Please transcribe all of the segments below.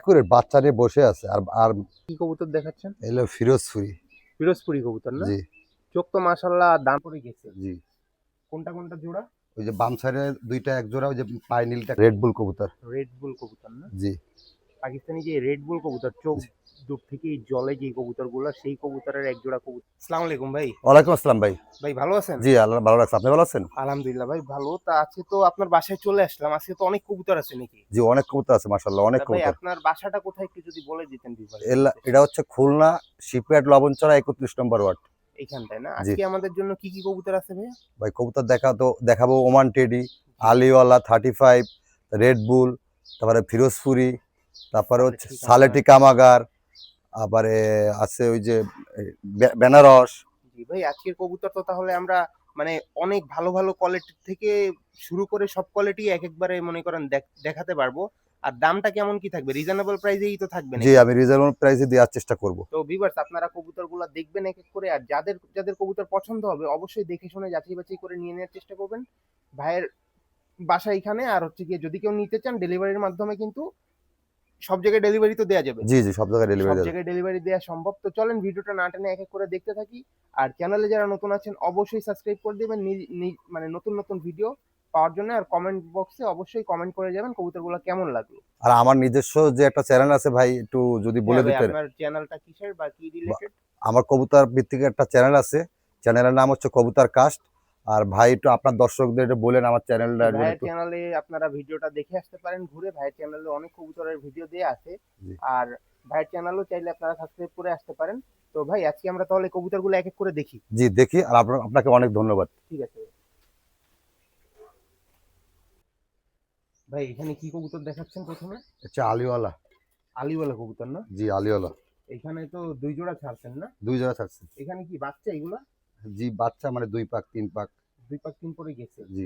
করে বাচ্চা নিয়ে বসে আছে। আর আর কি কবুতর দেখাচ্ছেন? এলো ফিরোজপুরি। ফিরোজপুরি কবুতর না? জি চোখ তো মাশাআল্লাহ দাম পড়ে গেছে। জি। কোনটা কোনটা জোড়া? ওই যে বাম সাইডে দুইটা এক জোড়া, ওই যে পাই নীলটা রেড বুল কবুতর। রেড বুল কবুতর না? জি পাকিস্তানি যে রেড বুল কবুতর, চোখ জি। দূর থেকেই জলে যে কবুতরগুলো, সেই কবুতরের এক জোড়া কবুতর। আসসালামু আলাইকুম ভাই। ওয়ালাইকুম আসসালাম ভাই। ভাই ভালো আছেন? জি আল্লাহ ভালো রাখছে। আপনি ভালো আছেন? আলহামদুলিল্লাহ ভাই ভালো। তা আজকে তো আপনার বাসায় চলে আসলাম। আজকে তো অনেক কবুতর আছে নাকি? জি অনেক কবুতর আছে মাশাআল্লাহ, অনেক তা ভাই কবুতর। আপনার বাসাটা কোথায় একটু যদি বলে দিতেন এটা হচ্ছে খুলনা শিপইয়ার্ড লবণচড়া 31 নম্বর ওয়ার্ড। এইখানটায় না? জি আজকে আমাদের জন্য কি কি কবুতর আছে ভাইয়া? ভাই, কবুতর দেখাবো ওমান টেডি, আলিওয়ালা 35, রেড বুল, তারপরে ফিরোজপুরি, তারপরে হচ্ছে সালেটি কামাগার। সালেটি কামাগার, আবারে আছে ওই যে বেনারস। জি ভাই, আজকের কবুতর তো তাহলে আমরা মানে অনেক ভালো ভালো কোয়ালিটির থেকে শুরু করে সব কোয়ালিটি এক একবারে মনে করেন দেখাতে পারবো। আর দামটা কেমন কি থাকবে? রিজনেবল প্রাইসেই তো থাকবে জি নাকি? আমি রিজনেবল প্রাইসে দেওয়ার চেষ্টা করব। তো ভিউয়ার্স, আপনারা কবুতরগুলো দেখবেন এক এক করে, আর যাদের যাদের কবুতর পছন্দ হবে অবশ্যই দেখে শুনে যাচাই বাছাই করে নিয়ে নেওয়ার চেষ্টা করবেন। ভাইয়ের বাসা এখানে, আর হচ্ছে গিয়ে যদি কেউ নিতে চান ডেলিভারির মাধ্যমে কিন্তু সব জায়গায় ডেলিভারি তো দেওয়া যাবে। জি জি, সব জায়গায় সব ডেলিভারি দেবে। জায়গায় ডেলিভারি দেওয়া সম্ভব। তো চলেন ভিডিওটা না টেনে এক এক করে দেখতে থাকি। আর চ্যানেলে যারা নতুন আছেন অবশ্যই সাবস্ক্রাইব করে দিবেন মানে নতুন নতুন ভিডিও পাওয়ার জন্য। আর কমেন্ট বক্সে অবশ্যই কমেন্ট করে যাবেন কবুতরগুলো কেমন লাগলো। আর আমার নিজস্ব যে একটা চ্যানেল আছে ভাই, একটু যদি বলে হ্যাঁ ভাই, দিতেন। আপনার চ্যানেলটা কিসের বা কি বা- রিলেটেড? আমার কবুতর ভিত্তিক একটা চ্যানেল আছে, চ্যানেলের নাম হচ্ছে কবুতর কাস্ট। আর ভাই একটু আপনার দর্শকদের একটু বলেন আমার চ্যানেলটা ভাইয়ের একটু। চ্যানেলে আপনারা ভিডিওটা দেখে আসতে পারেন ঘুরে। ভাইয়ের চ্যানেলে অনেক কবুতরের ভিডিও দেয়া আছে। জি আর ভাইয়ের চ্যানেলও চাইলে আপনারা সাবস্ক্রাইব করে আসতে পারেন। তো ভাই আজকে আমরা তাহলে কবুতরগুলো এক এক করে দেখি। জি দেখি। আর আপনাকে অনেক ধন্যবাদ। ঠিক আছে ভাই, এখানে কি কবুতর দেখাচ্ছেন প্রথমে? হচ্ছে আলিওয়ালা। আলিওয়ালা কবুতর না? জি আলিওয়ালা। এখানে তো দুই জোড়া ছাড়ছেন না? দুই জায়গা থাকছে। এখানে কি বাচ্চা এগুলা? জি বাচ্চা মানে 2 পাক 3 পাক। দুই পাক তিন পরে গেছে। জি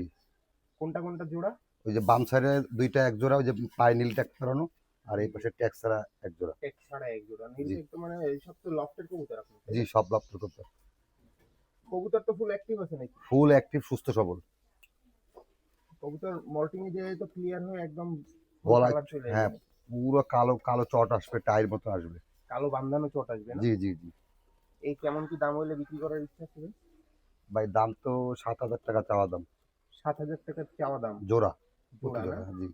কোনটা কোনটা জোড়া? ওই যে বাম সাইডে দুইটা এক জোড়া, ওই যে পায়ে নীল ট্যাগ করানো, আর এই পাশে ট্যাগ ছাড়া এক জোড়া। এক ছাড়া এক জোড়া নীল জি একটু, মানে এইসব তো লফটের কবুতর আপনার, তাই জি, না? সব লাভ করতে। কবুতর তো ফুল অ্যাক্টিভ আছে নাকি? ফুল অ্যাক্টিভ, সুস্থ সবল। কবুতর মল্টিং এ যে তো ক্লিয়ার হয়ে একদম ফুল গলা, কালার চলে হ্যাঁ আসবে নাকি? পুরো কালো কালো চট আসবে, টাইর মতো আসবে। কালো বান্ধানো চট আসবে না? জি জি জি। এই কেমন কি দাম হইলে বিক্রি করার ইচ্ছা ছিল? ভাই দাম তো 7,000 টাকা চাওয়া দাম। 7,000 টাকা চাওয়া দাম? জোড়া, প্রতি জোড়া না? জোড়া। জি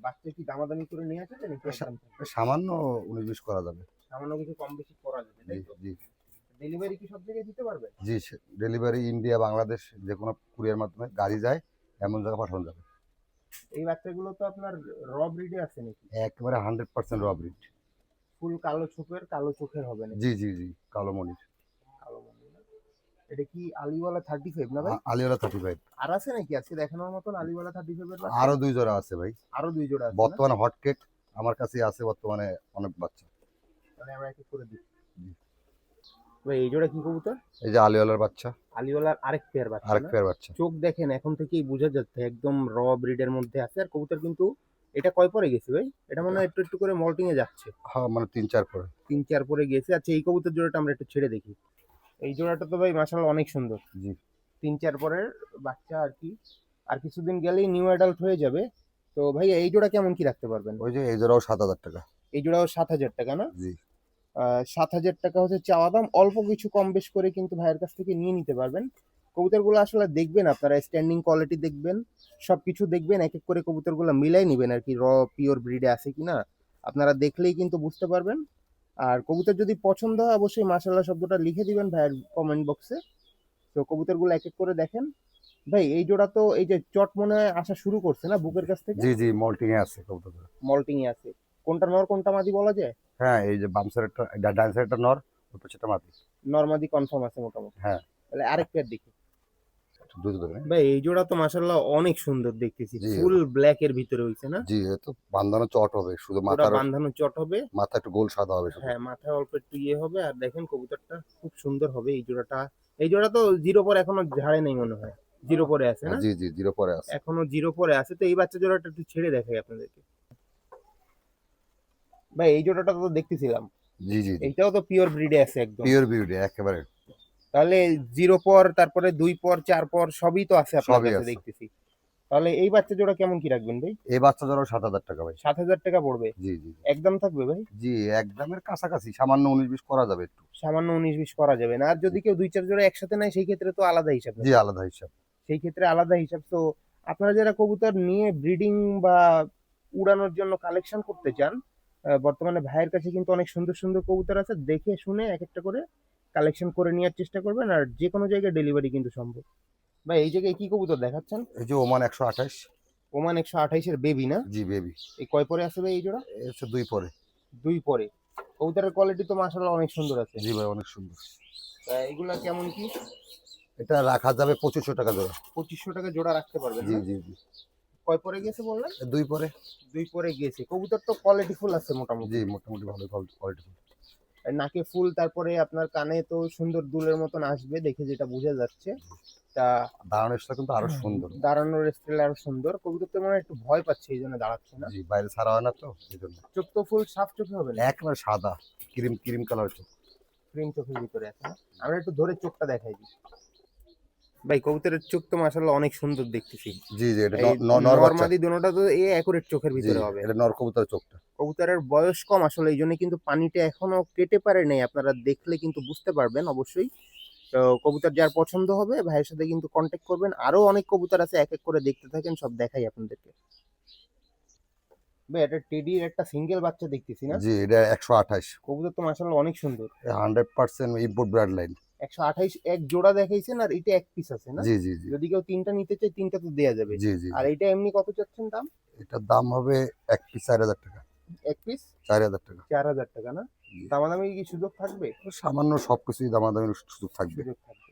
বাচ্চা কি দামাদামি করে নিয়ে আসবে নাকি একদম? সামান্য 19-20 করা যাবে। সামান্য কিছু কম বেশি করা যাবে, জি তাই তো? জি ডেলিভারি কি সব জায়গায় দিতে পারবে? জি। ডেলিভারি ইন্ডিয়া, বাংলাদেশ, যে কোনো কুরিয়ার মাধ্যমে গাড়ি যায়, এমন জায়গায় পাঠানো যাবে। এই বাচ্চাগুলো তো আপনার র ব্রিডে আছে নাকি? একেবারে 100% র ব্রিড। ফুল কালো চোখের হবে নাকি? জি জি জি, কালো মনির। কালো মনে না? এটা কি আলিওয়ালা 35 না ভাই? আলিওলা 35। আর আছে নাকি আজকে দেখানোর মতন আলিওয়ালা 35 এর বাচ্চা? আরো 2 জোড়া আছে ভাই। আরো দুই জোড়া আছে না? বর্তমানে হটকেক আমার কাছে আছে, বর্তমানে অনেক বাচ্চা। মানে আমরা এক এক করে দিই। জি। ভাই এই জোড়া কি কবুতর? এই যে আলিওলার বাচ্চা, আলিওয়ালার আরেক পেয়ার বাচ্চা আরেক না? পেয়ার বাচ্চা। চোখ দেখেন এখন থেকেই বোঝা যাচ্ছে একদম র ব্রিডের মধ্যে আছে। আর কবুতর কিন্তু এটা কয় পরে গেছে ভাই? এটা মনে হয় একটু একটু করে মল্টিং এ যাচ্ছে। হ্যাঁ মানে 3-4 পরে। 3-4 পরে গেছে। আচ্ছা, এই কবুতর জোড়াটা আমরা একটু ছেড়ে দেখি। এই জোড়াটা তো ভাই মাশাআল্লাহ অনেক সুন্দর। জি 3-4 পরের বাচ্চা আর কি। আর কিছুদিন গেলেই নিউ অ্যাডাল্ট হয়ে যাবে। তো ভাই এই জোড়া কেমন কি রাখতে পারবেন? ওই যে এই জোড়াও 7,000 টাকা। এই জোড়াও 7,000 টাকা না? জি 7,000 টাকা হচ্ছে চাওয়া দাম। অল্প কিছু কম বেশ করে কিন্তু ভাইয়ের কাছ থেকে নিয়ে নিতে পারবেন। কবুতরগুলো আসলে দেখবেন আপনারা, স্ট্যান্ডিং কোয়ালিটি দেখবেন, সবকিছু দেখবেন, এক এক করে কবুতরগুলো মিলাই নিবেন আর কি, পিওর ব্রিডে আছে কিনা আপনারা দেখলেই কিন্তু বুঝতে পারবেন। আর কবুতর যদি পছন্দ হয় অবশ্যই মাশাআল্লাহ শব্দটা লিখে দিবেন ভাইয়ের কমেন্ট বক্সে। তো কবুতরগুলো এক এক করে দেখেন। ভাই এই জোড়া তো এই যে চট মনে হয় আসা শুরু করছে না বুকের কাছ থেকে? জি জি, মল্টিং এ আছে কবুতর। মল্টিং এ আছে। কোনটা নর কোনটা মাদি বলা যায়? হ্যাঁ এই যে বাম সাইডটা, ডান সাইডটা নর, ওই পাশেটা মাদি। নরমাদি কনফার্ম আছে মোটামুটি। হ্যাঁ তাহলে আরেক পেয়ার দেখি। একটু দ্রুত ধরে। ভাই এই জোড়া তো মাশাআল্লাহ অনেক সুন্দর দেখতেছি, জি ফুল ব্ল্যাক এর ভিতরে হইছে না? জি, এ তো বান্ধানো চট হবে, শুধু পুরা মাথার, বান্ধানো চট হবে। মাথা একটু গোল সাদা হবে শুধু। হ্যাঁ, মাথায় অল্প একটু ইয়ে হবে। আর দেখেন কবুতরটা খুব সুন্দর হবে এই জোড়াটা। এই জোড়া তো জিরো পরে এখনো ঝাড়ে নাই মনে হয়। জিরো পরে আছে হ্যাঁ না? জি জি, 0 পরে আছে। এখনো জিরো পরে আছে। তো এই বাচ্চা জোড়াটা একটু ছেড়ে দেখাই আপনাদেরকে। ভাই এই জোড়াটা তো দেখতেছিলাম। জি জি জি, এইটাও তো পিওর ব্রিডে আছে একদম। পিওর বিউটি একেবারে। তাহলে জিরো পর, তারপরে 2 পর 4 পর সবই তো আছে আপনার সবই কাছে আছে। দেখতেছি। তো তাহলে এই বাচ্চা জোড়া কেমন কি রাখবেন ভাই? এই বাচ্চা ধরো 7,000 টাকা ভাই। 7,000 টাকা পড়বে। জি জি একদম থাকবে ভাই? জি, একদমের কাছাকাছি, সামান্য 19-20 করা যাবে একটু। সামান্য 19-20 করা যাবে না? আর যদি কেউ 2-4 জোড়া একসাথে নেয় সেই ক্ষেত্রে তো আলাদা হিসাব জি, নাকি? আলাদা হিসাব। সেই ক্ষেত্রে আলাদা হিসাব। তো আপনারা যারা কবুতর নিয়ে ব্রিডিং বা উড়ানোর জন্য কালেকশন করতে চান, বর্তমানে ভাইয়ের কাছে কিন্তু অনেক সুন্দর সুন্দর কবুতর আছে। দেখে শুনে এক একটা করে কালেকশন করে নেওয়ার চেষ্টা করবেন, আর যে কোনো জায়গায় ডেলিভারি কিন্তু সম্ভব। ভাই এই জায়গায় কি কবুতর দেখাচ্ছেন? এই যে ওমান 128। ওমান 128 এর বেবি না? জি বেবি। এই কয় পরে আছে ভাই এই জোড়া? এ হচ্ছে 2 পরে। 2 পরে। কবুতরের কোয়ালিটি তো মাশাআল্লাহ অনেক সুন্দর আছে। জি ভাই, অনেক সুন্দর। এগুলা কেমন কি? এটা রাখা যাবে 2500 টাকা জোড়া। 2500 টাকা জোড়া রাখতে পারবেন জি না? জি জি। কয় পরে গেছে বললেন? 2 পরে। 2 পরে গেছে। কবুতর তো কোয়ালিটি ফুল আছে মোটামুটি। জি, মোটামুটি ভালো কোয়ালিটি। নাকে ফুল, তারপরে আপনার কানে তো সুন্দর দুলের মতন আসবে দেখে যেটা বোঝা যাচ্ছে। তা দাঁড়ানোর স্টাইল কিন্তু আরো সুন্দর। দাঁড়ানোর স্টাইল আরো সুন্দর। কবুতর তো মনে হয় একটু ভয় পাচ্ছে এই জন্য দাঁড়াচ্ছে না? জি, বাইরে ছাড়া হয় না তো এইজন্য। চোখ তো ফুল সাফ চোখে হবে না? একেবারে সাদা, ক্রিম ক্রিম কালার চোখ। ক্রিম চোখের ভিতরে আছে না? আমরা একটু ধরে চোখটা দেখাই দিই। ভাই কবুতরের চোখ তো মাশাআল্লাহ অনেক সুন্দর দেখতেছি। জি জি, এটা এই নর নর বাচ্চা। মাদি দোনোটা তো একুরেট চোখের জি, ভিতরে হবে। এটা নর কবুতরের চোখটা। কবুতরের বয়স কম আসলে, এই জন্য কিন্তু পানিটা এখনো কেটে পারে নাই। আপনারা দেখলে কিন্তু বুঝতে পারবেন অবশ্যই। তো কবুতর যার পছন্দ হবে ভাইয়ের সাথে কিন্তু কন্ট্যাক্ট করবেন। আরো অনেক কবুতর আছে, এক এক করে দেখতে থাকেন, সব দেখাই আপনাদেরকে। ভাই এটা টেডির একটা সিঙ্গেল বাচ্চা দেখতেছি না? জি, এটা 128। কবুতর তো মাশাআল্লাহ অনেক সুন্দর। 100% ইম্পোর্ট ব্রাড লাইন। 128 এক জোড়া দেখাইছেন, আর এটা এক পিস আছে না? জি জি জি যদি কেউ তিনটা নিতে চায় তিনটা তো দেয়া যাবে। জি জি আর জি। এটা এমনি কত চাচ্ছেন দাম? এটার দাম হবে এক পিস 4000 টাকা। এক পিস 4000 টাকা। 4000 টাকা না? জি। দামাদামি কি সুযোগ থাকবে? সামান্য সবকিছুই দামাদামির সুযোগ থাকবে। সুযোগ থাকবে।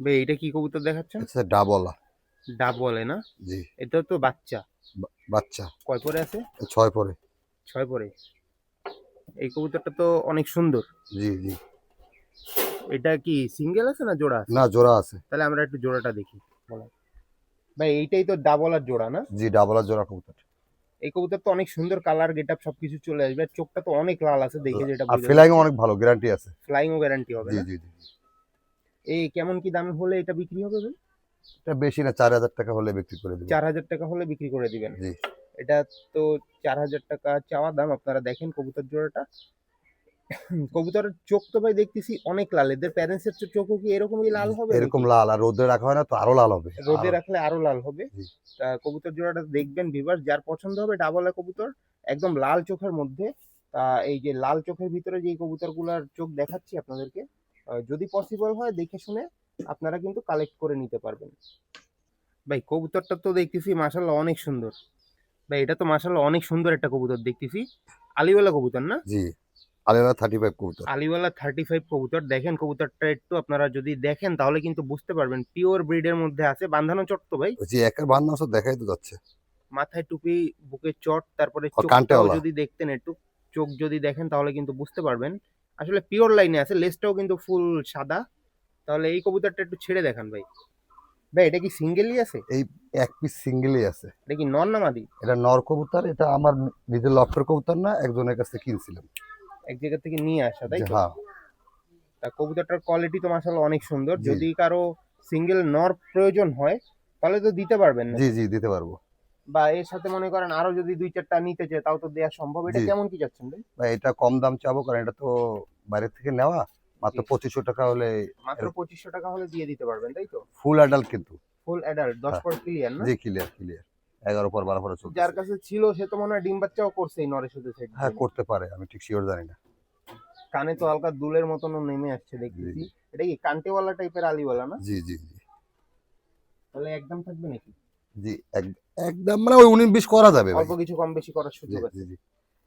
ভাই এটা কি কবুতর দেখাচ্ছেন? এটা হচ্ছে ডাবলা। ডাব বলে না? জি। এটা তো বাচ্চা। বাচ্চা। কয় পরে আছে? 6 পরে। 6 পরে। এই কবুতরটা তো অনেক সুন্দর। জি জি। এটা কি সিঙ্গেল আছে না জোড়া আছে? না, জোড়া আছে। তাহলে আমরা একটু জোড়াটা দেখি। বলেন। ভাই এইটাই তো ডাবল আর জোড়া না? জি, ডাবলা জোড়া কবুতর। এই কবুতর তো অনেক সুন্দর, কালার গেটআপ সবকিছু চলে আসবে। আর চোখটা তো অনেক লাল আছে দেখে যেটা আর বোঝা ফ্লাইং যাচ্ছে। অনেক ভালো, গ্যারান্টি আছে। ফ্লাইং ও গ্যারান্টি হবে জি না? জি জি। এই কেমন কি দামে হলে এটা বিক্রি হবে ভাই? এটা বেশি না, 4000 টাকা হলে বিক্রি করে দেব। 4000 টাকা হলে বিক্রি করে দিবেন। জি। এটা তো 4000 টাকা চাওয়া দাম। আপনারা দেখেন কবুতর জোড়াটা। কবুতরের চোখ তো ভাই দেখতেছি অনেক লাল। এদের প্যারেন্টস এর চোখও কি এরকমই লাল হবে এরকম নাকি? লাল, আর রোদে রাখা হয় না তো আরো লাল হবে। রোদে রাখলে আরো লাল হবে। জি। তা কবুতর জোড়াটা দেখবেন ভিউয়ার্স, যার পছন্দ হবে ডাবলা কবুতর একদম লাল চোখের মধ্যে। তা এই যে লাল চোখের ভিতরে যে কবুতরগুলোর চোখ দেখাচ্ছি আপনাদেরকে, যদি পসিবল হয় দেখে শুনে আপনারা কিন্তু কালেক্ট করে নিতে পারবেন। ভাই কবুতরটা তো দেখতেছি মাশাআল্লাহ অনেক সুন্দর। ভাই এটা তো মাশাআল্লাহ অনেক সুন্দর একটা কবুতর দেখতেছি। আলিওয়ালা কবুতর না? জি, আলেনা 35 কবুতর। আলিওয়ালা 35 কবুতর। দেখেন কবুতরটা একটু আপনারা যদি দেখেন তাহলে কিন্তু বুঝতে পারবেন পিওর ব্রিডের মধ্যে আছে। বাঁধানো চট তো ভাই? জি, একের বান্না দেখাই তো যাচ্ছে। মাথায় টুপি, বুকে চট, তারপরে আর চোখটাও কানটেওয়ালা। যদি দেখতেন একটু, চোখ যদি দেখেন তাহলে কিন্তু বুঝতে পারবেন। আসলে পিওর লাইনে আছে। লেজটাও কিন্তু ফুল সাদা। তাহলে এই কবুতরটা একটু ছেড়ে দেখান ভাই। ভাই এটা কি সিঙ্গেলই আছে? এই এক পিস সিঙ্গেলই আছে। এটা কি নর না মাদি? এটা নর কবুতর, এটা আমার নিজের লফটের কবুতর না, একজনের কাছে কিনছিলাম। এক জায়গা থেকে নিয়ে আসা তাই জি, তো? হ্যাঁ। তা কবুতরটার কোয়ালিটি তো মাশাআল্লাহ অনেক সুন্দর। জি। যদি কারো সিঙ্গেল নর প্রয়োজন হয় তাহলে তো দিতে পারবেন জি নাকি? জি, দিতে পারবো। বা এর সাথে মনে করেন আরো যদি 2-4টা নিতে চায় তাও তো দেয়া সম্ভব। এটা জি কেমন কি যাচ্ছেন ভাই? ভাই, এটা কম দাম চাবো, কারণ এটা তো বাইরে থেকে নেওয়া। মাত্র জি। 2500 টাকা হলে। মাত্র 2500 টাকা হলে দিয়ে দিতে পারবেন তাই তো? ফুল অ্যাডাল্ট কিন্তু। ফুল অ্যাডাল্ট 10 হ্যাঁ। পর ক্লিয়ার না? জি, ক্লিয়ার ক্লিয়ার। 11 পর 12 পরে যার চলতেছে। কাছে ছিল সে তো মনে হয় ডিম বাচ্চাও করছে এই নরের সাথে সেট হ্যাঁ, দিয়ে। করতে পারে, আমি ঠিক শিওর জানি না। কানে তো হালকা দুলের মতনও নেমে আসছে জি দেখতেছি। জি এটা কি কান্টেওয়ালা টাইপের আলিওয়ালা না? জি জি জি তাহলে একদম থাকবে নাকি? জি, একদম মানে ওই 19-20 করা যাবে ভাই। অল্প কিছু কম বেশি করার জি সুযোগ আছে। জি জি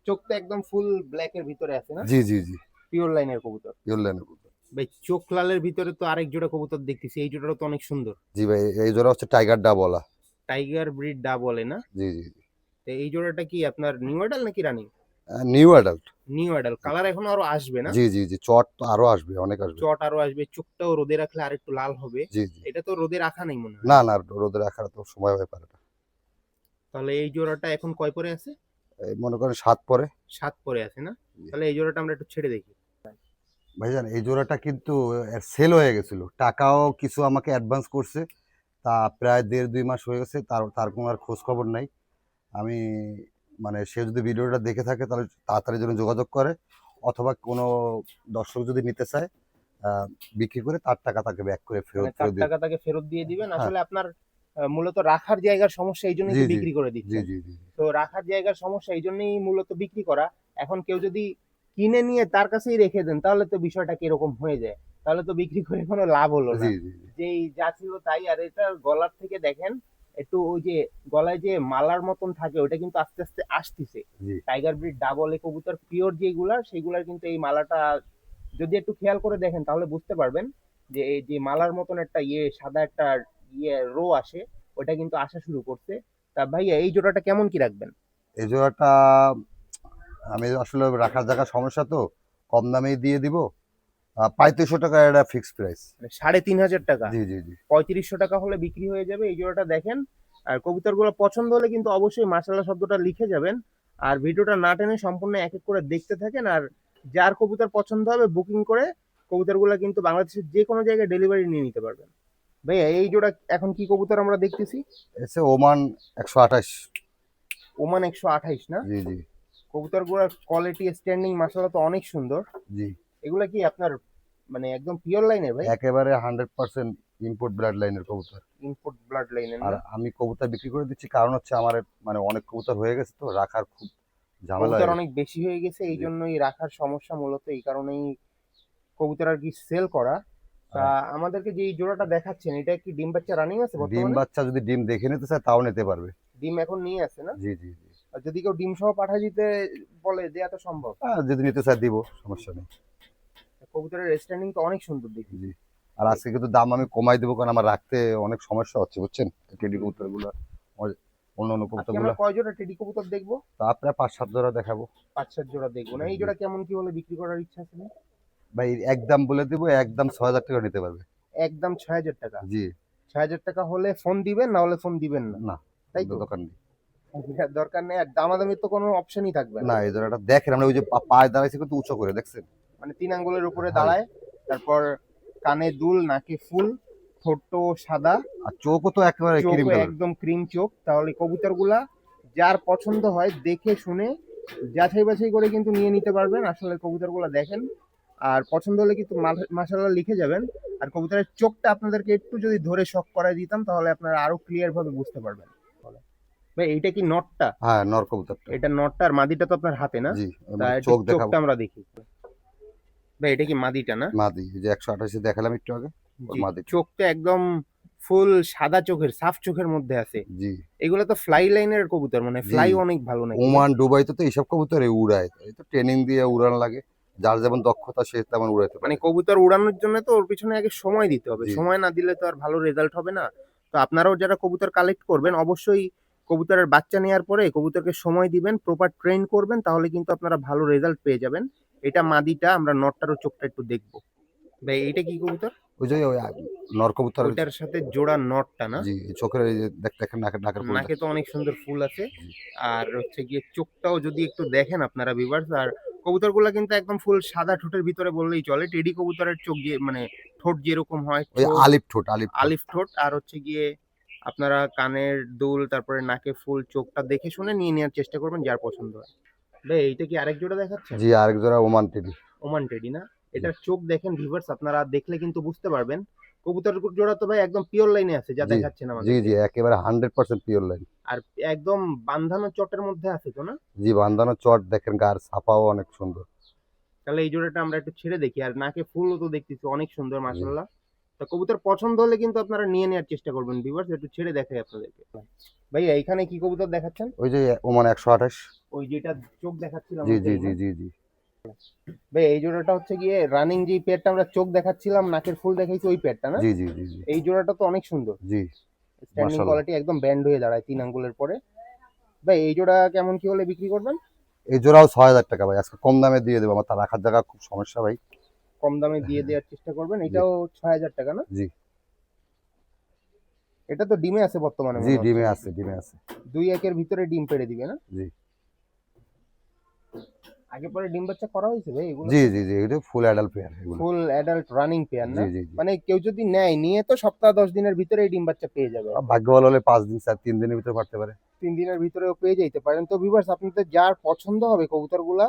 চোখ তো একদম ফুল ব্ল্যাক এর ভিতরে আছে না? জি জি জি। পিওর লাইনের কবুতর। পিওর লাইনের কবুতর। ভাই চোখ লালের ভিতরে তো আরেক জোড়া কবুতর দেখতেছি। এই জোড়াটাও তো অনেক সুন্দর। জি ভাই, এই জোড়া হচ্ছে টাইগার ডাবলা। টাইগার ব্রিড ডা বলে না? জি জি জি। তো এই জোড়াটা কি আপনার নিউ অ্যাডাল নাকি running? New adult. New adult. Colour এখনো আরো আসবে না? জি জি জি, চট তো আরো আসবে, অনেক আসবে। চট আরো আসবে। চোখটাও রোদে রাখলে আরেকটু লাল হবে। জি জি। এটা তো রোদে রাখা নাই মনে হয়। না না, রোদে রাখার তো সময় হয়ে পারে না। তাহলে এই জোড়াটা এখন কয় পরে আছে? এই মনে করেন 7 পরে। 7 পরে আছে না? জি। তাহলে এই জোড়াটা আমরা একটু ছেড়ে দেখি। ভাইজান, এই জোড়াটা কিন্তু সেল হয়ে গেছিল, টাকাও কিছু আমাকে অ্যাডভান্স করছে। তা প্রায় 1.5-2 মাস হয়ে গেছে, তার তার কোনো আর খোঁজ খবর নাই। আমি মানে সে যদি ভিডিওটা দেখে থাকে তাহলে তাড়াতাড়ি যেন যোগাযোগ করে, অথবা কোনো দর্শক যদি নিতে চায় বিক্রি করে তার টাকা তাকে ব্যাক করে মানে ফেরত তার ফেরত দিয়ে। টাকা তাকে ফেরত দিয়ে দিবেন। হ্যাঁ, আসলে আপনার মূলত রাখার জায়গার সমস্যা, এই জন্যই জি তো জি বিক্রি করে জি দিচ্ছেন। জি জি তো রাখার জায়গার সমস্যা এই জন্যই মূলত বিক্রি করা। এখন কেউ যদি কিনে নিয়ে তার কাছেই রেখে দেন তাহলে তো বিষয়টা কিরকম হয়ে যায়, তাহলে তো বিক্রি করে কোনো লাভ হলো জি না। জি জি যেই যা ছিল তাই। আর এটা গলার থেকে দেখেন একটু ওই যে গলায় যে মালার মতন থাকে ওটা কিন্তু আস্তে আস্তে আসতিছে। জি টাইগার ব্রিড ডাবল এ কবুতর পিওর যেগুলা সেগুলার কিন্তু এই মালাটা যদি একটু খেয়াল করে দেখেন তাহলে বুঝতে পারবেন যে এই যে মালার মতন একটা সাদা একটা রো আসে, ওটা কিন্তু আসা শুরু করছে। তা ভাইয়া এই জোড়াটা কেমন কি রাখবেন? এই জোড়াটা আমি আসলে রাখার জায়গার সমস্যা, তো কম দামেই দিয়ে দিব। 3500 টাকা এটা ফিক্সড প্রাইস। মানে 3,500 টাকা, জি জি জি 3500 টাকা হলে বিক্রি হয়ে যাবে এই জোড়াটা। দেখেন আর কবুতরগুলো পছন্দ হলে কিন্তু অবশ্যই মাশাআল্লাহ শব্দটা লিখে যাবেন। আর ভিডিওটা না টেনে সম্পূর্ণ এক এক করে দেখতে থাকেন। আর যার কবুতর পছন্দ হবে বুকিং করে কবুতরগুলো কিন্তু বাংলাদেশের যে কোনো জায়গায় ডেলিভারি নিয়ে নিতে পারবেন। ভাইয়া এই জোড়া এখন কি কবুতর আমরা দেখতেছি? এসে ওমান 128। ওমান 128 না? জি জি কবুতরগুলোর কোয়ালিটি স্ট্যান্ডিং মাশাআল্লাহ তো অনেক সুন্দর। জি এগুলা কি আপনার মানে একদম পিওর লাইনের ভাই? একেবারে 100% ইম্পোর্ট ব্লাড লাইনের কবুতর। ইনপুট ব্লাড লাইনের আর না? আমি কবুতর বিক্রি করে দিচ্ছি, কারণ হচ্ছে আমার মানে অনেক কবুতর হয়ে গেছে, তো রাখার খুব ঝামেলা কবুতর হয়ে গেছে। অনেক বেশি হয়ে গেছে এই জি। জন্যই রাখার সমস্যা, মূলত এই কারণেই কবুতর আর কি সেল করা। তা আর আমাদেরকে যে এই জোড়াটা দেখাচ্ছেন এটা কি ডিম বাচ্চা রানিং আছে ডিম বর্তমানে? বাচ্চা যদি ডিম দেখে নিতে চায় তাও নিতে পারবে। ডিম এখন নিয়ে আছে না? জি জি জি আর যদি কেউ ডিম সহ পাঠা দিতে বলে দেয়া তো সম্ভব? যদি নিতে চায় দিব, সমস্যা নেই। কবুতরের স্ট্যান্ডিং তো অনেক সুন্দর দেখি। জি। আর আজকে কিন্তু দাম আমি কমাই দেবো, কারণ আমার রাখতে অনেক সমস্যা হচ্ছে, বুঝছেন, টেডি কবুতর গুলা, অন্য অন্য কবুতর আজকে আমরা গুলা। কয় জোড়া টেডি কবুতর দেখবো? তা প্রায় 5-7 জোড়া দেখাবো। 5-7 জোড়া দেখবো না? জি এই জি জোড়া কেমন কি হলে বিক্রি করার ইচ্ছা আছে না? ভাই, একদম বলে দিব, একদম 6000 টাকা নিতে পারবে। একদম 6,000 টাকা? জি 6,000 টাকা হলে ফোন দিবেন, না হলে ফোন দিবেন না, না, তাই তো? দোকান নেই। দরকার নেই, আর দামাদামির তো কোনো অপশনই থাকবে না। না, এই জোড়াটা দেখেন, আমরা ওই যে পায়ে দাঁড়াইছি কিন্তু উঁচু করে, দেখছেন? মানে 3 আঙ্গুলের উপরে হ্যাঁ। দাঁড়ায়, তারপর কানে দুল, নাকে ফুল, ঠোঁটও সাদা, আর চোখও তো একেবারে ক্রিম চোখও কালার। একদম ক্রিম চোখ। তাহলে কবুতরগুলা যার পছন্দ হয় দেখে শুনে যাচাই বাছাই করে কিন্তু নিয়ে নিতে পারবেন। আসলে কবুতরগুলা দেখেন আর পছন্দ হলে কিন্তু মাশাআল্লাহ লিখে যাবেন। আর কবুতরের চোখটা আপনাদেরকে একটু যদি ধরে শক করায় দিতাম তাহলে আপনারা আরো ক্লিয়ার ভাবে বুঝতে পারবেন। ভাই এইটা কি নটটা? হ্যাঁ, নর কবুতরটা। এটা নটটা, আর মাদিটা তো আপনার হাতে না? জি, তা একটু চোখ দেখাবো। চোখটা আমরা দেখি। ভাই এটা কি মাদিটা না? মাদি, এই যে 128 দেখালাম একটু আগে, ওর জি, মাদি। চোখটা একদম ফুল সাদা চোখের, সাফ চোখের মধ্যে আছে। জি এগুলো তো ফ্লাই লাইনের কবুতর, মানে জি ফ্লাই অনেক ভালো নাকি? ওমান দুবাইতে তো এইসব কবুতর উড়ায়, এই তো ট্রেনিং দিয়ে উড়ান লাগে, যার যেমন দক্ষতা সে তেমন উড়াইতে মানে পারে। কবুতর উড়ানোর জন্য তো ওর পিছনে আগে সময় দিতে হবে, জি সময় না দিলে তো আর ভালো রেজাল্ট হবে না। তো আপনারাও যারা কবুতর কালেক্ট করবেন অবশ্যই কবুতরের বাচ্চা নেওয়ার পরে কবুতরকে সময় দিবেন, প্রপার ট্রেন করবেন, তাহলে কিন্তু আপনারা ভালো রেজাল্ট পেয়ে যাবেন। এটা মাদিটা, আমরা নটটারও চোখটা একটু দেখবো। ভাই এইটা কি কবুতর? ওই যে ওই নর কবুতর। ওইটার সাথে জোড়া নটটা না? জি, চোখের এই যে দেখেন, নাকের নাকের ফুল নাকে দেখেন। তো অনেক সুন্দর ফুল আছে। জি আর হচ্ছে গিয়ে চোখটাও যদি একটু দেখেন আপনারা ভিউয়ার্স। আর কবুতরগুলা কিন্তু একদম ফুল সাদা ঠোঁটের ভিতরে বললেই চলে। টেডি কবুতরের চোখ যে মানে ঠোঁট যেরকম হয়, ওই চোখ আলিফ ঠোঁট, আলিফ ঠোঁট। আলিফ ঠোঁট। আর হচ্ছে গিয়ে আপনারা কানের দুল, তারপরে নাকে ফুল, চোখটা দেখে শুনে নিয়ে নেওয়ার চেষ্টা করবেন যার পছন্দ হয়। ভাই এইটা কি আরেক জোড়া দেখাচ্ছেন? জি, আরেক জোড়া ওমান টেডি। ওমান টেডি না? জি এটার চোখ দেখেন ভিউয়ার্স, আপনারা দেখলে কিন্তু বুঝতে পারবেন। কবুতর জোড়া তো ভাই একদম পিওর লাইনে আছে যা জি দেখাচ্ছেন জি আমাদেরকে। জি একেবারে 100% পিওর লাইন। আর একদম বান্ধানো চটের মধ্যে আছে তো না? জি, বান্ধানো চট দেখেন, গার ছাপাও অনেক সুন্দর। তাহলে এই জোড়াটা আমরা একটু ছেড়ে দেখি। আর নাকে ফুলও তো দেখতেছি অনেক সুন্দর জি মাশাআল্লাহ। তা কবুতর পছন্দ হলে কিন্তু আপনারা নিয়ে নেওয়ার চেষ্টা করবেন ভিউয়ার্স। একটু ছেড়ে দেখাই আপনাদেরকে। ভাইয়া এইখানে কি কবুতর দেখাচ্ছেন? ওই যে ওমান 128। ওই যেটা চোখ দেখাচ্ছিলাম জি জি ওইটাই জি না? জি জি ভাই এই জোড়াটা হচ্ছে গিয়ে রানিং, যেই পেয়ারটা আমরা চোখ দেখাচ্ছিলাম নাকের ফুল দেখাইছি ওই পেয়ারটা না? জি জি জি জি এই জোড়াটা তো অনেক সুন্দর। জি স্ট্যান্ডিং মাশাআল্লাহ। কোয়ালিটি একদম ব্যান্ড হয়ে দাঁড়ায় 3 আঙ্গুলের পরে। ভাই এই জোড়া কেমন কি হলে বিক্রি করবেন? এই জোড়াও 6000 টাকা ভাই, আজকে কম দামে দিয়ে দেবো, আমার তার রাখার জায়গা খুব সমস্যা ভাই। কম দামে দিয়ে দেওয়ার চেষ্টা করবেন। জি এটাও 6,000 টাকা না? জি এটা তো ডিমে আছে বর্তমানে জি মনে হচ্ছে ডিমে নাকি? আছে, ডিমে আছে। 2-1 এর ভিতরে ডিম পেড়ে দিবে না? জি আগে পরে ডিম বাচ্চা করা হয়েছে ভাই এগুলো? জি জি জি, এটা ফুল অ্যাডাল্ট পেয়ার এগুলো। ফুল অ্যাডাল্ট রানিং পেয়ার জি না? জি জি। মানে কেউ যদি নেয়, নিয়ে তো সপ্তাহ 10 দিনের ভিতরেই ডিম বাচ্চা পেয়ে যাবে। ভাগ্য ভালো হলে 5 দিন 3 দিনের ভিতরে পারতে পারে। 3 দিনের ভিতরেও পেয়ে যাইতে পারেন। তো ভিউয়ার্স, আপনাদের যার পছন্দ হবে কবুতরগুলা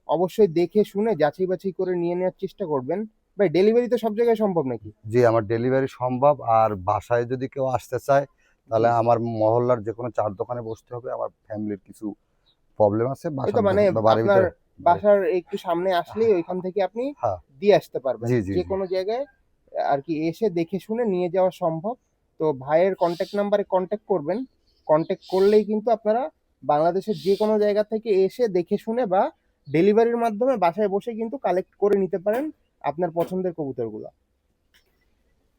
অবশ্যই দেখে শুনে যাচাই বাছাই করে নিয়ে নেওয়ার চেষ্টা করবেন। ভাই ডেলিভারি তো সব জায়গায় সম্ভব নাকি? জি, আমার ডেলিভারি সম্ভব। আর বাসায় যদি কেউ আসতে চায় তাহলে জি। আমার মহল্লার যে কোনো চার দোকানে বসতে হবে। আমার ফ্যামিলির কিছু প্রবলেম আছে ওই তো বাসার মানে বাড়ির আপনার ভিতরে। বাসার একটু সামনে আসলেই ওইখান থেকে আপনি হ্যাঁ। দিয়ে আসতে পারবেন। জি জি জি। যেকোনো জায়গায় আর কি এসে দেখে শুনে নিয়ে যাওয়া সম্ভব। তো ভাইয়ের কনট্যাক্ট নাম্বারে কনট্যাক্ট করবেন। কনট্যাক্ট করলেই কিন্তু আপনারা বাংলাদেশের যেকোনো জায়গা থেকে এসে দেখে শুনে বা ডেলিভারির মাধ্যমে বাসায় বসে কিন্তু কালেক্ট করে নিতে পারেন আপনার পছন্দের কবুতরগুলা।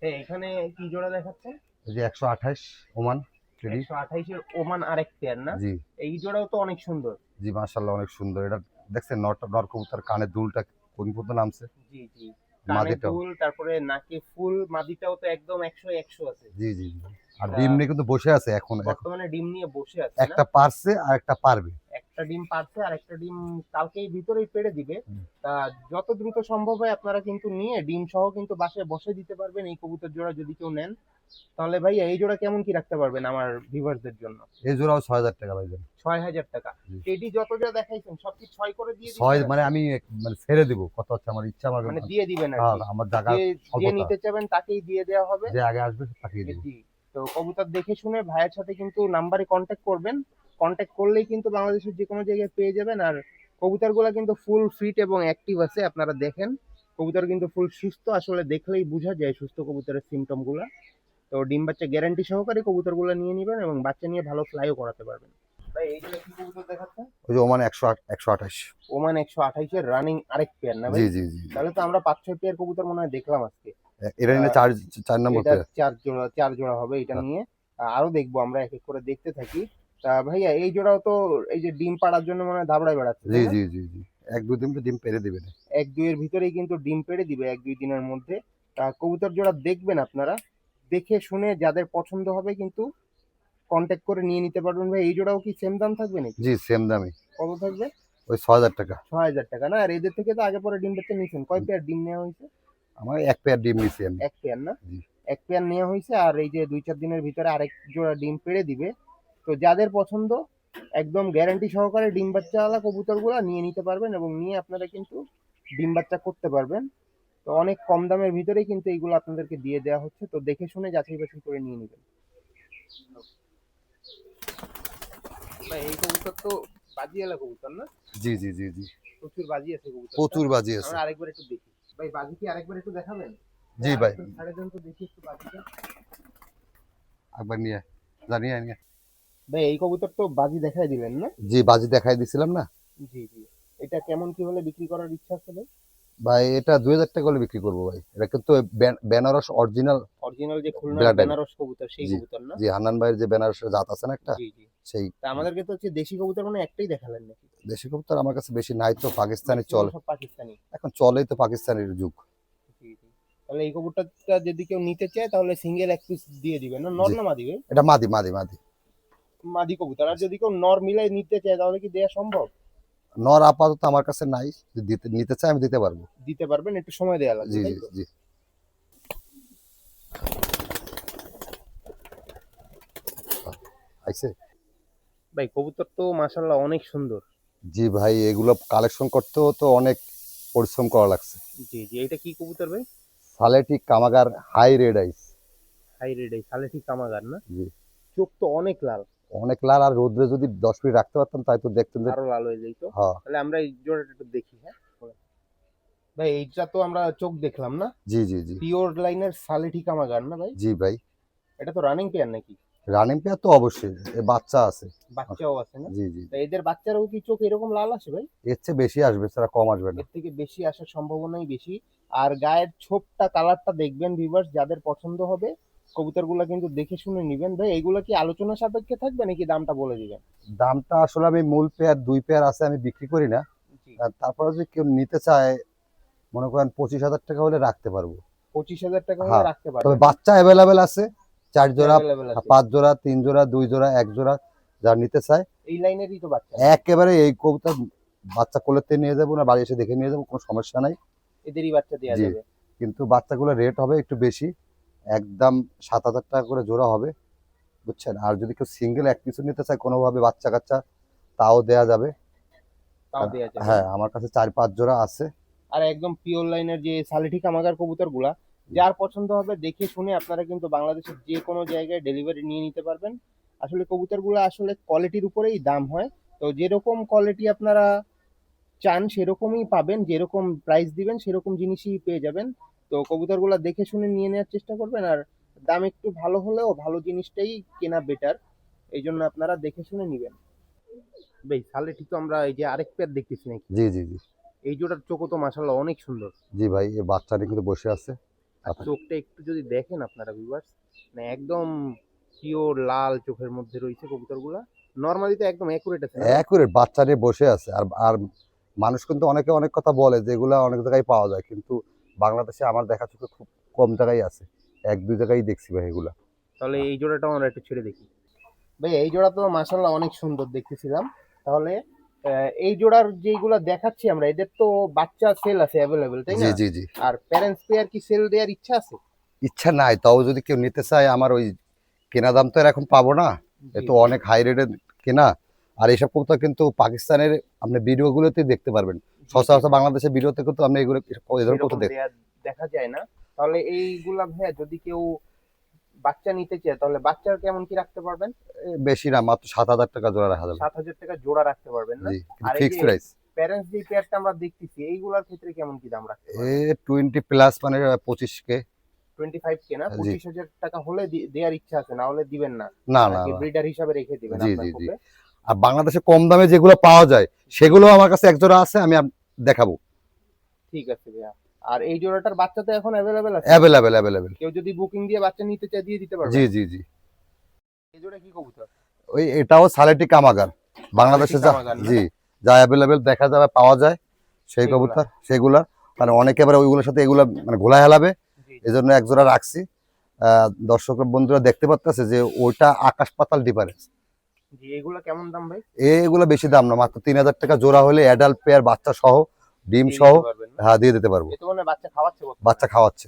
এখানে কি জোড়া দেখাচ্ছেন? এই যে 128 ওমান টেডি। 128 এর ওমান আরেক পেয়ার না? জি এই জোড়াও তো অনেক সুন্দর। জি, মাশাআল্লাহ অনেক সুন্দর। এটা দেখছেন নর কবুতর কানের দুলটা কোন পর্যন্ত নামছে। জি, জি। কানে মাদিটাও। দুল, তারপরে নাকে ফুল, মাদিটাও তো একদম 100 এ 100 আছে। জি জি জি। আর তা ডিম নিয়ে কিন্তু বসে আছে এখন। বর্তমানে ডিম নিয়ে বসে আছে না? একটা পারছে আর একটা পারবে। একটা ডিম পারছে আর একটা ডিম কালকেই ভিতরেই পেড়ে দিবে। হুম। তা যত দ্রুত সম্ভব হয় আপনারা কিন্তু নিয়ে ডিম সহ কিন্তু বাসায় বসে দিতে পারবেন এই কবুতর জোড়া যদি কেউ নেন। তাহলে ভাইয়া এই জোড়া কেমন কি রাখতে পারবেন আমার ভিউয়ারদের জন্য? এই জোড়াও ৬,০০০ টাকা ভাইজান। ৬,০০০ টাকা। জি। টেডি যত যা দেখাইছেন সব কি ৬ করে দিয়ে দিতে ৬ পারেন? মানে আমি মানে ছেড়ে দিব। কথা হচ্ছে আমার ইচ্ছা আমার মানে দিয়ে দিবেন আরকি। আমার জায়গা যে যে স্বল্পতা। নিতে চাবেন তাকেই দিয়ে দেওয়া হবে। যে আগে আসবে তাকেই দিব। জি। তো কবুতর দেখে শুনে ভাইয়ের সাথে কিন্তু নাম্বারে কন্ট্যাক্ট করবেন। কন্ট্যাক্ট করলেই কিন্তু বাংলাদেশের যেকোনো জায়গায় পেয়ে যাবেন। আর কবুতরগুলা কিন্তু ফুল ফিট এবং অ্যাক্টিভ আছে। আপনারা দেখেন। কবুতর কিন্তু ফুল সুস্থ। আসলে দেখলেই বুঝা যায় সুস্থ কবুতরের সিম্পটম গুলা। তো ডিম বাচ্চা গ্যারান্টি সহকারে কবুতরগুলা নিয়ে নিবেন এবং বাচ্চা নিয়ে ভালো ফ্লাইও করাতে পারবেন। ভাই এইগুলা কি কবুতর দেখাচ্ছেন? ওই যে ওমান 128। ওমান 128 এর রানিং আরেক পেয়ার না ভাই? জি জি জি। তাহলে তো আমরা ৫-৬ পেয়ার কবুতর মনে হয় দেখলাম আজকে। এটা নিয়ে 4 নম্বর এটা পেয়ার। ৪ জোড়া হবে এটা হ্যাঁ। নিয়ে। আরো দেখবো আমরা এক এক করে দেখতে থাকি। তা ভাইয়া এই জোড়াও তো এই যে ডিম পাড়ার জন্য মনে হয় দাবড়ায় বেড়াচ্ছে, জি তাই না? জি জি জি। ১-২ দিন তো ডিম পেড়ে দিবে না। ১-২ এর ভিতরেই কিন্তু ডিম পেড়ে দিবে ১-২ দিনের মধ্যে। তা কবুতর জোড়া দেখবেন আপনারা। দেখে শুনে যাদের পছন্দ হবে কিন্তু কনট্যাক্ট করে নিয়ে নিতে পারবেন। ভাই এই জোড়াও কি সেম দাম থাকবে নাকি? জি সেম দামই। কত থাকবে? ওই ৬,০০০ টাকা। ৬,০০০ টাকা না? আর এদের থেকে তো আগে পরে ডিম বাচ্চা নিছেন। কয় পেয়ার ডিম নেওয়া হইছে? আমার ১ পেয়ার ডিম নিছি আমি। ১ পেয়ার না? জি। ১ পেয়ার নেওয়া হইছে আর এই যে ২-৪ দিনের ভিতরে আরেক জোড়া ডিম পেড়ে দিবে। তো যাদের পছন্দ একদম গ্যারান্টি সহকারে ডিম বাচ্চাওয়ালা কবুতরগুলা নিয়ে নিতে পারবেন এবং নিয়ে আপনারা কিন্তু ডিম বাচ্চা করতে পারবেন। তো অনেক কম দামের ভিতরেই কিন্তু এইগুলো আপনাদেরকে দিয়ে দেওয়া হচ্ছে। তো দেখে শুনে যাচাই বাছাই করে নিয়ে নিবেন। ভাই এই কবুতর তো বাজিওয়ালা কবুতর না? জি জি জি জি। প্রচুর বাজি আছে কবুতরটা। প্রচুর বাজি আছে। আমরা আরেকবার একটু দেখি। ভাই বাজি কি আরেকবার একটু দেখাবেন? জি ভাই। আরেকটু ছাড়ে দেন তো দেখি একটু বাজিটা। একবার নিয়ে জানিয়ে নিয়ে। ভাই এই কবুতর তো বাজি দেখাই দিলেন না? জি, বাজি দেখাই দিছিলাম না? জি, জি। এটা কেমন কি হলে বিক্রি করার ইচ্ছা আছে ভাই? ভাই এটা ২,০০০ টাকা হলে বিক্রি করব ভাই। এটা কিন্তু বেনারস অরিজিনাল অরিজিনাল যে খুলনার ব্লাড টাইপ। বেনারস কবুতর সেই জি কবুতর না? জি, হান্নান ভাইয়ের যে বেনারসের জাত আছে না একটা, জি, জি। সেই তা আমাদেরকে তো হচ্ছে দেশি কবুতর মানে একটাই দেখালেন নাকি? দেশি কবুতর আমার কাছে বেশি নাই তো, পাকিস্তানি ম্যাক্সিমাম চলে। সব পাকিস্তানি। এখন চলেই তো পাকিস্তানের যুগ। জি, জি। তাহলে এই কবুতরটা যদি কেউ নিতে চায় তাহলে সিঙ্গেল এক পিস দিয়ে দিবেন না? নর জি, না মাদি ভাই? এটা মাদি মাদি মাদি। মাদি কবুতর। আর যদি কেউ নর মিলাই নিতে চায় তাহলে কি দেয়া সম্ভব? নর আপাতত আমার কাছে নাই। যদি নিতে চাই আমি দিতে পারবো। দিতে পারবেন, একটু সময় দেয়া লাগবে, জি তাই জি তো? জি। আইছে। ভাই কবুতর তো মাশাআল্লাহ অনেক সুন্দর। জি ভাই, এগুলো কালেকশন করতেও তো অনেক পরিশ্রম করা লাগছে। জি, জি। এটা কি কবুতর ভাই? সালেটিক কামাগার হাই রেড আইস। হাই রেড আই সালেটি কামাগার না? জি। চোখ তো অনেক লাল। অনেক লাল, আর রোদ্রে যদি ১০ মিনিট রাখতে পারতাম তাই তো দেখতেন যে। আরো লাল হয়ে যাইতো। হ্যাঁ। তাহলে আমরা এই জোড়াটা একটু দেখি, হ্যাঁ? ভাই এইটা তো আমরা চোখ দেখলাম না? জি জি জি। পিওর লাইনের সালেটি কামাগার না ভাই? জি ভাই। এটা তো রানিং পেয়ার নাকি? রানিং পেয়ার তো অবশ্যই, এ বাচ্চা আছে। বাচ্চাও আছে না? জি জি। তা এদের বাচ্চারাও কি চোখ এরকম লাল আসে ভাই? এর চেয়ে বেশি আসবে, ছাড়া কম আসবে না। এর থেকে বেশি আসার সম্ভাবনাই বেশি। আর গায়ের ছোপটা কালারটা দেখবেন ভিউয়ার্স, যাদের পছন্দ হবে কবুতরগুলা কিন্তু দেখে শুনে নিবেন। ভাই এগুলা কি আলোচনা সাপেক্ষে থাকবে নাকি দামটা বলে দিবেন? দামটা আসলে আমি মূল পেয়ার ২ পেয়ার আছে আমি বিক্রি করি না। জি। আর তারপরে যদি কেউ নিতে চায় মনে করেন ২৫,০০০ টাকা হলে রাখতে পারবো। ২৫,০০০ টাকা হলে হ্যাঁ, রাখতে তবে পারবেন। বাচ্চা অ্যাভেলেবেল আছে। ৪ জোড়া, অ্যাভেলেবেল আছে। ৫ জোড়া, ৩ জোড়া, ২ জোড়া, ১ জোড়া, যা নিতে চায়। এই লাইনেরই তো বাচ্চা। একেবারে এই কবুতর বাচ্চা কোলেতে নিয়ে যাবো না বাড়ি এসে দেখে নিয়ে যাবো, কোনো সমস্যা নাই। এদেরই বাচ্চা দেওয়া জি। যাবে। কিন্তু বাচ্চাগুলো রেট হবে একটু বেশি, একদম 7,000 টাকা করে জোড়া হবে, বুঝছেন। আর যদি কেউ সিঙ্গেল এক পিছু নিতে চায় কোনোভাবে বাচ্চা কাচ্চা, তাও দেয়া যাবে। তাও দেওয়া যাবে। হ্যাঁ, আমার কাছে 4-5 জোড়া আছে। আর একদম পিওর লাইনের যে সালেটি কামাগার কবুতর গুলা, যার পছন্দ হবে দেখে শুনে আপনারা কিন্তু বাংলাদেশের যে কোনো জায়গায় ডেলিভারি নিয়ে নিতে পারবেন। আসলে কবুতর গুলা আসলে কোয়ালিটির উপরেই দাম হয়। তো যেরকম কোয়ালিটি আপনারা চান সেরকমই পাবেন, যেরকম প্রাইস দিবেন সেরকম জিনিসই পেয়ে যাবেন। তো কবুতর গুলা দেখে শুনে নিয়ে নেওয়ার চেষ্টা করবেন, আর দাম একটু ভালো হলেও ভালো জিনিসটাই কেনা বেটার, এই জন্য আপনারা দেখে শুনে নিবেন। ভাই সালেটি তো আমরা এই যে আরেক পেয়ার দেখতেছি নাকি, জি জি জি। এই জোড়ার চোখও তো মাশাআল্লাহ অনেক সুন্দর। জি ভাই, এই বাচ্চাটা কিন্তু বসে আছে। আর চোখটা একটু যদি দেখেন আপনারা ভিউয়ার্স, মানে একদম পিওর লাল চোখের মধ্যে রয়েছে কবুতরগুলা। নরমালি তো একদম অ্যাকুরেট আছে না? একুরেট বাচ্চা নিয়ে বসে আছে। আর আর মানুষ কিন্তু অনেকে অনেক কথা বলে যে এগুলা অনেক জায়গায় পাওয়া যায়, কিন্তু বাংলাদেশে আমার দেখা চোখে খুব কম জায়গায় আছে, 1-2 জায়গায় দেখছি ভাই এগুলা। তাহলে এই জোড়াটাও আমরা একটু ছেড়ে দেখি। ভাই এই জোড়া তো মাশাআল্লাহ অনেক সুন্দর দেখতেছিলাম। তাহলে এই জোড়ার যেইগুলা দেখাচ্ছি আমরা, এদের তো বাচ্চা সেল আছে অ্যাভেলেবেল, তাই জি না? জি জি। আর প্যারেন্টস পেয়ার কি সেল দেওয়ার ইচ্ছা আছে? ইচ্ছা নাই, তাও যদি কেউ নিতে চায়, আমার ওই কেনা দাম তো আর এখন পাবো না, এ জি তো জি। অনেক হাই রেটের কেনা। আর এইসব কবুতর কিন্তু পাকিস্তানের আপনি ভিডিওগুলোতেই দেখতে পারবেন, জি, সচরাচর বাংলাদেশের ভিডিওতে কিন্তু আপনি এগুলো এই ধরনের সেরকম কবুতর দেখা যায় না। তাহলে এইগুলা ভাইয়া যদি কেউ বাচ্চা নিতে চায় তাহলে বাচ্চার কেমন কি রাখতে পারবেন? বেশি না, মাত্র 7,000 টাকা জোড়া রাখা যাবে। ৭,০০০ টাকা জোড়া রাখতে পারবেন না? জি, কিন্তু আর এই ফিক্সড যে প্রাইস। প্যারেন্টস যে পেয়ারটা আমরা দেখতেছি এইগুলার ক্ষেত্রে কেমন কি দাম রাখতে এ পারবেন? 20 প্লাস মানে 25K। 25 কে না? জি। 25,০০০ টাকা হলে দেয়ার ইচ্ছা আছে, না হলে দিবেন না। না না নাকি না। ব্রিডার হিসাবে রেখে দিবেন জি আপনার জি জি। কোপে? আর বাংলাদেশে কম দামে যেগুলো পাওয়া যায় সেগুলো আমার কাছে এক জোড়া আছে, আমি দেখাবো। ঠিক আছে ভাইয়া। আর এই জোড়াটার বাচ্চা তো এখন অ্যাভেলেবেল আছে নাকি? Available available. কেউ যদি বুকিং দিয়ে বাচ্চা নিতে চায় দিয়ে দিতে জি পারবেন? জি জি। এই জোড়া কি কবুতর? ওই এটাও সালেটি কামাগার, সালেটি বাংলাদেশে যা, কামাগার না? জি, যা অ্যাভেলেবেল দেখা যাবে পাওয়া যায় সেই সেগুলা। কবুতর সেগুলা। মানে অনেকে আবার ওইগুলোর সাথে এগুলা মানে ঘোলা হেলাবে, জি এই জি। জন্য এক জোড়া রাখছি। দর্শক বন্ধুরা দেখতে পাচ্ছে যে ওইটা আকাশ পাতাল ডিফারেন্স। জি, এগুলা কেমন দাম ভাই? এগুলো বেশি দাম না, মাত্র 3,000 টাকা জোড়া হলে অ্যাডাল্ট পেয়ার বাচ্চা সহ, ডিম দিয়ে সহ, দিতে পারবেন না? হ্যাঁ দিয়ে দিতে পারবো। এ তো মানে বাচ্চা খাওয়াচ্ছে বর্তমানে। বাচ্চা খাওয়াচ্ছে।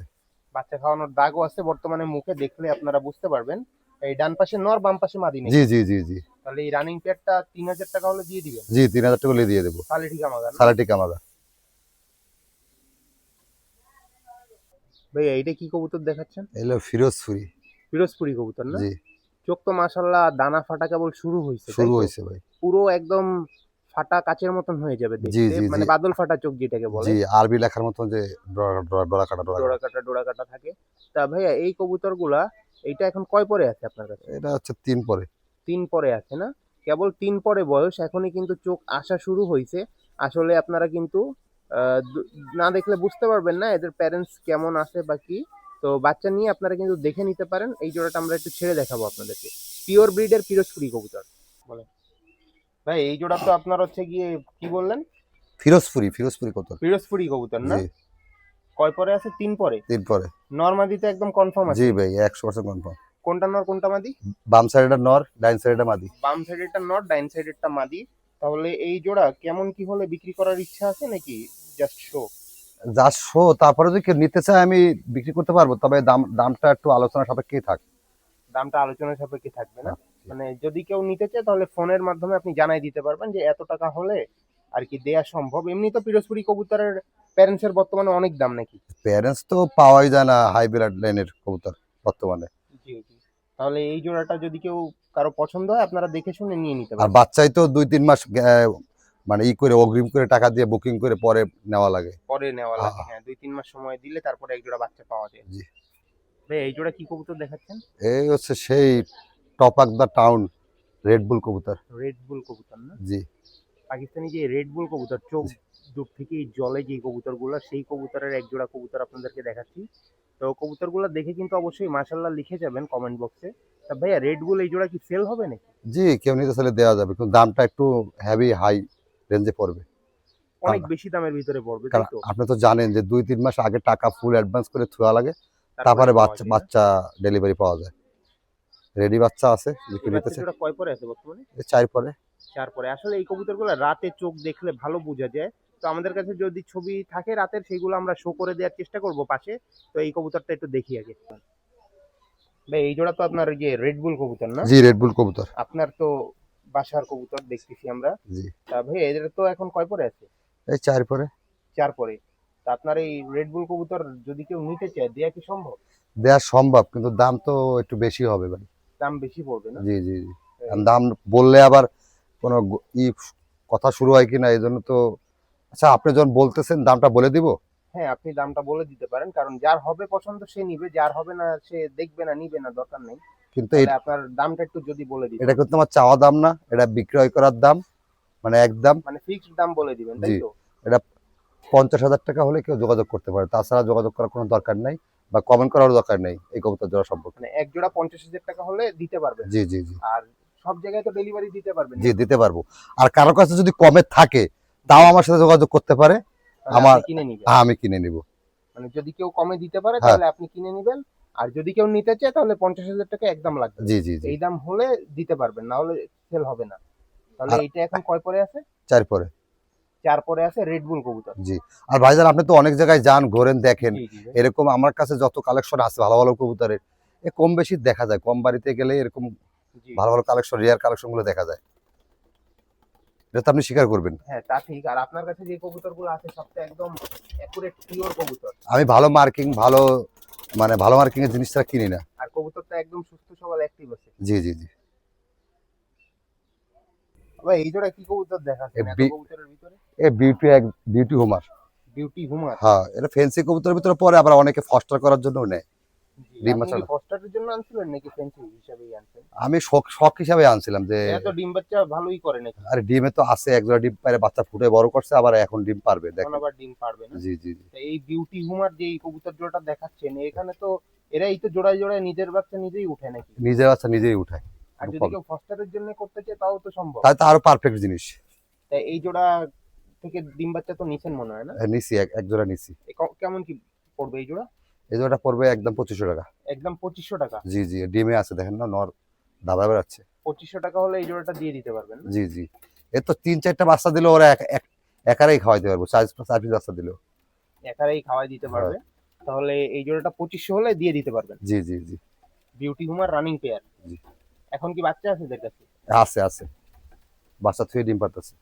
বাচ্চা খাওয়ানোর দাগও আছে বর্তমানে মুখে, দেখলে আপনারা বুঝতে পারবেন। এই ডান পাশে নর বাম পাশে মাদি জি নাকি? জি জি জি। তাহলে এই রানিং পেয়ারটা 3,০০০ টাকা হলে দিয়ে দিবেন? জি 3,000 টাকা হলে দিয়ে দেবো। তাহলে ঠিক আমাদের না? সালেটি কামাগার। ভাই এইটা কি কবুতর দেখাচ্ছেন? এগুলো ফিরোজপুরি। পিরোজপুরি কবুতর না? জি। চোখ তো মাশাআল্লাহ দানা ফাটা কেবল শুরু হইছে, তাই শুরু তো? হয়েছে ভাই। পুরো একদম ফাটা কাচের মতন হয়ে যাবে জি দেখতে, জি জি। মানে বাদল ফাটা চোখ যেটাকে বলে। জি, আরবি লেখার মতন যে ডোরা কাটা ডোরা কাটা। ডোরা কাটা থাকে। তা ভাইয়া এই কবুতরগুলা এইটা এখন কয় পরে আছে আপনার কাছে? এটা হচ্ছে 3 পরে। ৩ পরে আছে না? কেবল ৩ পরে বয়স, এখনই কিন্তু চোখ আসা শুরু হইছে। আসলে আপনারা কিন্তু আ দু না দেখলে বুঝতে পারবেন না এদের প্যারেন্টস কেমন আছে বা কি। তো বাচ্চা নিয়ে আপনারা কিন্তু দেখে নিতে পারেন। এই জোড়াটা আমরা একটু ছেড়ে দেখাবো আপনাদেরকে। পিওর ব্রিডের পিরোজপুরি কবুতর। বলেন। ভাই এই জোড়া তো আপনার হচ্ছে গিয়ে কি বললেন? ফিরোজপুরি কত? পিরোজপুরি কবুতর না? জি, কয় পরে আছে? ৩ পরে? 3 পরে। নর মাদিতে একদম কনফার্ম জি আছে? ভাই 100% কনফার্ম। কোনটা নর কোনটা মাদি? বাম সাইডেটা নর, ডাইন সাইডেটা মাদি। বাম সাইডেরটা নর, ডাইন সাইডেরটা মাদি। তাহলে এই জোড়া কেমন কি হলে বিক্রি করার ইচ্ছা আছে নাকি জাস্ট শো? যা শো, তারপরে যদি কেউ নিতে চায় আমি বিক্রি করতে পারবো, তবে দামটা একটু আলোচনা সাপেক্ষেই থাক। দামটা আলোচনা সাপেক্ষে থাকবে না? হ্যাঁ, মানে যদি কেউ নিতে চায় তাহলে ফোনের মাধ্যমে আপনি জানাই দিতে পারবেন যে এত টাকা হলে আর কি দেয়া সম্ভব। এমনি তো পিরোজপুরি কবুতরের প্যারেন্টস এর বর্তমানে অনেক দাম নাকি? প্যারেন্টস তো পাওয়াই যায় না হাইব্রিড লাইনের কবুতর বর্তমানে। জি জি। তাহলে এই জোড়াটা যদি কেউ কারো পছন্দ হয় আপনারা দেখে শুনে নিয়ে নিতে আর পারবেন। বাচ্চাই তো 2-3 মাস মানে করে অগ্রিম করে টাকা দিয়ে বুকিং করে পরে নেওয়া লাগে। পরে নেওয়া লাগে, আহ, হ্যাঁ ২-৩ মাস সময় দিলে তারপরে এক জোড়া বাচ্চা পাওয়া যায়। জি। ভাই এই জোড়া কি কবুতর দেখাচ্ছেন? এই হচ্ছে সেই top of the town red bull কবুতর। রেড বুল কবুতর না? জি পাকিস্তানি যে রেড বুল কবুতর, চোখ জি। দূর থেকেই জলে যে কবুতরগুলো, সেই কবুতরের এক জোড়া কবুতর আপনাদেরকে দেখাচ্ছি। তো কবুতরগুলো দেখে কিন্তু অবশ্যই মাশাআল্লাহ লিখে যাবেন কমেন্ট বক্সে। তা ভাইয়া রেড বুল এই জোড়া কি সেল হবে নাকি? জি, কেউ নিতে চাইলে দেওয়া যাবে, কিন্তু দামটা একটু হেভি হাই রেঞ্জে পড়বে। অনেক কারণ বেশি দামের ভিতরে পড়বে, তাই কারণ তো? আপনি তো জানেন যে 2-3 মাস আগে টাকা ফুল অ্যাডভান্স করে থোয়া লাগে, তারপরে তারপরে পাওয়া বাচ্চা যায় না? বাচ্চা ডেলিভারি পাওয়া যায়। রেডি বাচ্চা আছে, যে কেউ এই নিতে বাচ্চা চায়। জোড়া কয় পরে আছে বর্তমানে? এই 4 পরে। 4 পরে আসলে এই কবুতরগুলো রাতে চোখ দেখলে ভালো বোঝা যায়। তো আমাদের কাছে যদি ছবি থাকে রাতের সেগুলো আমরা শো করে দেওয়ার চেষ্টা করব পাশে। তো এই কবুতরটা একটু দেখি আগে। ভাই এই জোড়া তো আপনার ওই যে রেড বুল কবুতর না? জি, রেড বুল কবুতর। আপনার তো বাসার কবুতর দেখতেছি আমরা। জি, তা ভাই এদের তো এখন কয় পরে আছে? এই 4 পরে। 4 পরে। তা আপনার এই রেড বুল কবুতর যদি কেউ নিতে চায় দেয়া কি সম্ভব? দেওয়া সম্ভব, কিন্তু দাম তো একটু বেশি হবে ভাই। দাম বেশি পড়বে না? জি, জি, জি। আর দাম বললে আবার কোনো কথা শুরু হয় কিনা, এই জন্য তো। আচ্ছা, আপনি যখন বলতেছেন দামটা বলে দিব। হ্যাঁ, আপনি দামটা বলে দিতে পারেন। কারণ যার হবে পছন্দ সে নিবে, যার হবে না সে দেখবে না, নিবে না, দরকার নেই। কিন্তু তাহলে আপনার দামটা একটু যদি বলে এটা দিতেন। কিন্তু আমার চাওয়া দাম না, এটা বিক্রয় করার দাম, মানে একদম। মানে ফিক্সড দাম বলে দিবেন, তাই জি, তো? এটা 50,000 টাকা হলে কেউ যোগাযোগ করতে পারে, তাছাড়া যোগাযোগ করার কোনো দরকার নাই বা কমেন্ট করার দরকার নেই এই কবুতর জোড়া সম্পর্কে। মানে এক জোড়া 50,000 টাকা হলে দিতে পারবেন। জি, জি, জি, আর সব জায়গায় তো ডেলিভারি দিতে পারবেন জি, নাকি? দিতে পারবো। আর কারো কাছে যদি কমে থাকে তাও আমার সাথে যোগাযোগ করতে পারে। তাহলে আমার আপনি কিনে নিবেন। আমি কিনে নিব। মানে যদি কেউ কমে দিতে পারে হ্যাঁ, তাহলে আপনি কিনে নিবেন। আর যদি কেউ নিতে চায় তাহলে 50,000 টাকা একদম লাগবে। জি, জি, জি। এই দাম হলে দিতে পারবেন, না হলে সেল হবে না। তাহলে আর এইটা এখন কয় পরে আছে? 4 পরে। 4 পরে আছে রেড বুল কবুতর। জি। আর ভাইজান, আপনি তো অনেক জায়গায় যান, ঘোরেন, দেখেন। জি, জি ভাই। এরকম আমার কাছে যত কালেকশন আছে ভালো ভালো কবুতরের, কম বেশি দেখা যায়। কম বাড়িতে গেলে এরকম জি। ভালো ভালো কালেকশন, রেয়ার কালেকশন গুলো দেখা যায়। এটা তো আপনি স্বীকার করবেন। হ্যাঁ, তা ঠিক। আর আপনার কাছে যে কবুতরগুলো আছে সব তো একদম একুরেট পিওর কবুতর। আমি ভালো মার্কিং, মানে ভালো মার্কিং এর জিনিসটা কিনি না। আর কবুতরটা একদম সুস্থ সবল অ্যাক্টিভ আছে। জি, জি, জি। ভাই এই জোড়া কি কবুতর এ দেখাচ্ছেন এত বি কবুতরের ভিতরে? এ বিউটি হোমার। Beauty homer. হ্যাঁ, এটা ফেন্সি কবুতরের ভিতরে পড়ে, আবার অনেকে ফস্টার করার জন্য নেয়। জি, ডিম আপনি কি বাচ্চা। ফস্টারের জন্য আনছিলেন নাকি ফেন্সি হিসাবেই আনছেন? আমি শখ শখ হিসাবে আনছিলাম যে, এরা তো ডিম বাচ্চা ভালোই করে নাকি? আরে ডিমে তো আছে, একজোড়া ডিম পারে, বাচ্চা ফুটে বড় করছে, আবার এখন ডিম পারবে, এখন দেখেন। আবার ডিম পারবে না? জি, জি, জি। তা এই বিউটি হুমার যে এই কবুতর জোড়াটা দেখাচ্ছেন এখানে তো এরাই তো জোড়ায় জোড়ায় নিজের বাচ্চা নিজেই উঠে নাকি? নিজের বাচ্চা নিজেই উঠায়। আর যদি কেউ ফস্টারের জন্য করতে চায় তাও তো সম্ভব। তাই তো আরো পারফেক্ট জিনিস। তাই এই জোড়া থেকে ডিম বাচ্চা তো নিছেন মনে হয় না? নিছি, এক জোড়া নিছি। কেমন কি পড়বে এই জোড়া? এই জোড়াটা পড়বে একদম 2500 টাকা। একদম 2500 টাকা। জি, জি, ডিমে আছে, দেখেন না, নর দাবা বেড়াচ্ছে। 2500 টাকা হলে এই জোড়াটা দিয়ে দিতে পারবেন না? জি, জি। এর তো 3-4টা বাচ্চা দিলে ওরা একারেই খাওয়াইতে পারবো, 4 পিস বাচ্চা দিলেও। একারেই খাওয়াই দিতে হ্যাঁ। পারবে। তাহলে এই জোড়াটা 2500 হলে দিয়ে দিতে পারবেন। জি, জি, জি, বিউটি হুমার রানিং পেয়ার। জি। এখন কি বাচ্চা আছে এদের কাছে? আছে, আছে। বাচ্চা থুয়ে ডিম পারতেছে।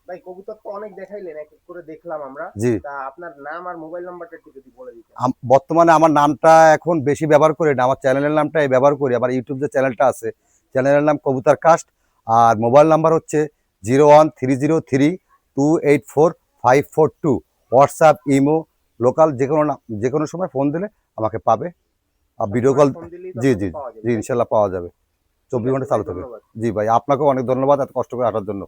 ভাই কবুতর তো অনেক দেখাইলেন, এক এক করে দেখলাম আমরা। জি। তা আপনার নাম আর মোবাইল নাম্বারটা একটু যদি বলে দিতেন। বর্তমানে আমার নামটা এখন বেশি ব্যবহার করি না, আমার চ্যানেলের নামটাই ব্যবহার করি। আমার ইউটিউব যে চ্যানেলটা আছে, চ্যানেলের নাম কবুতর কাস্ট। আর মোবাইল নাম্বার হচ্ছে 01303284542। হোয়াটসঅ্যাপ, ইমো, লোকাল যে কোনো সময় ফোন দিলে আমাকে পাবে। আর ভিডিও কল। ফোন দিলেই তো জি, আপনাকে জি, পাওয়া যাবে, জি, তাই তো? ইনশাল্লাহ পাওয়া যাবে। ঠিক 24 আছে ঘন্টা ভাই, চালু থাকবে। ধন্যবাদ। জি ভাই, আপনাকেও অনেক ধন্যবাদ এত কষ্ট করে আসার জন্য।